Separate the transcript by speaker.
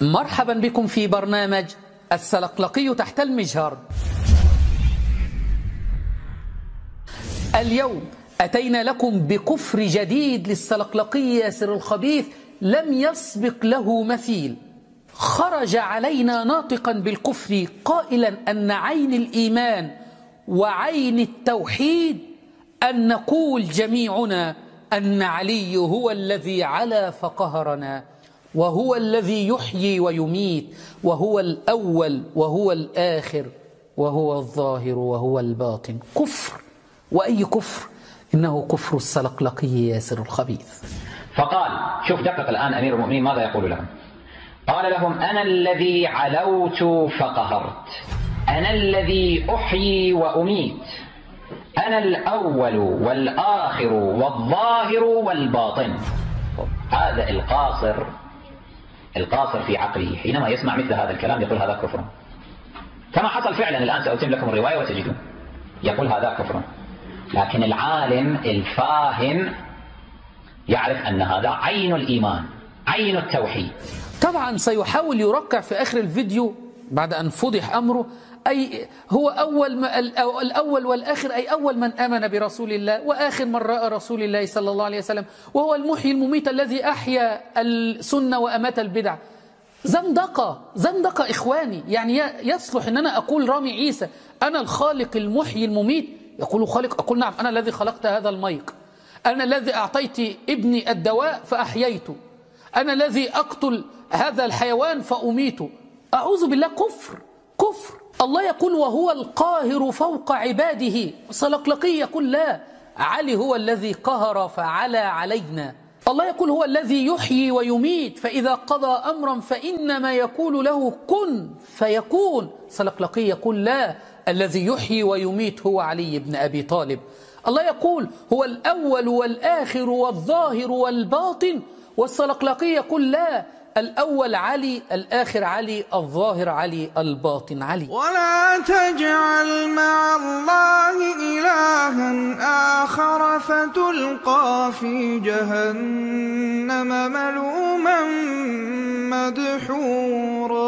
Speaker 1: مرحبا بكم في برنامج السلقلقي تحت المجهر. اليوم أتينا لكم بكفر جديد للسلقلقي ياسر الخبيث لم يسبق له مثيل. خرج علينا ناطقا بالكفر قائلا أن عين الإيمان وعين التوحيد أن نقول جميعنا أن علي هو الذي علا فقهرنا، وهو الذي يحيي ويميت، وهو الأول وهو الآخر وهو الظاهر وهو الباطن. كفر، وأي كفر؟ إنه كفر السلقلقي ياسر الخبيث.
Speaker 2: فقال، شوف دقق الآن أمير المؤمنين ماذا يقول لهم. قال لهم: أنا الذي علوت فقهرت، أنا الذي أحيي وأميت، أنا الأول والآخر والظاهر والباطن. هذا القاصر في عقله حينما يسمع مثل هذا الكلام يقول هذا كفر، كما حصل فعلا. الآن سأتم لكم الرواية وتجدون يقول هذا كفر. لكن العالم الفاهم يعرف أن هذا عين الإيمان، عين التوحيد.
Speaker 1: طبعا سيحاول يركع في آخر الفيديو بعد أن فضح أمره، أي هو الأول والآخر، أي أول من آمن برسول الله وآخر من رأى رسول الله صلى الله عليه وسلم، وهو المحيي المميت الذي أحيا السنة وأمات البدع. زندقة إخواني. يعني يصلح أن أنا أقول رامي عيسى أنا الخالق المحيي المميت؟ يقول خالق، أقول نعم، أنا الذي خلقت هذا الميق، أنا الذي أعطيت ابني الدواء فأحييته، أنا الذي أقتل هذا الحيوان فأميته. أعوذ بالله، كفر. الله يقول وهو القاهر فوق عباده. السلقلقي يقول لا، علي هو الذي قهر فعلى علينا. الله يقول هو الذي يحيي ويميت، فإذا قضى أمرا فإنما يقول له كن فيكون. السلقلقي يقول لا، الذي يحيي ويميت هو علي بن أبي طالب. الله يقول هو الأول والآخر والظاهر والباطن، والسلقلقي يقول لا، الأول علي، الآخر علي، الظاهر علي، الباطن علي.
Speaker 3: ولا تجعل مع الله إلها آخر فتلقى في جهنم ملوما مدحورا.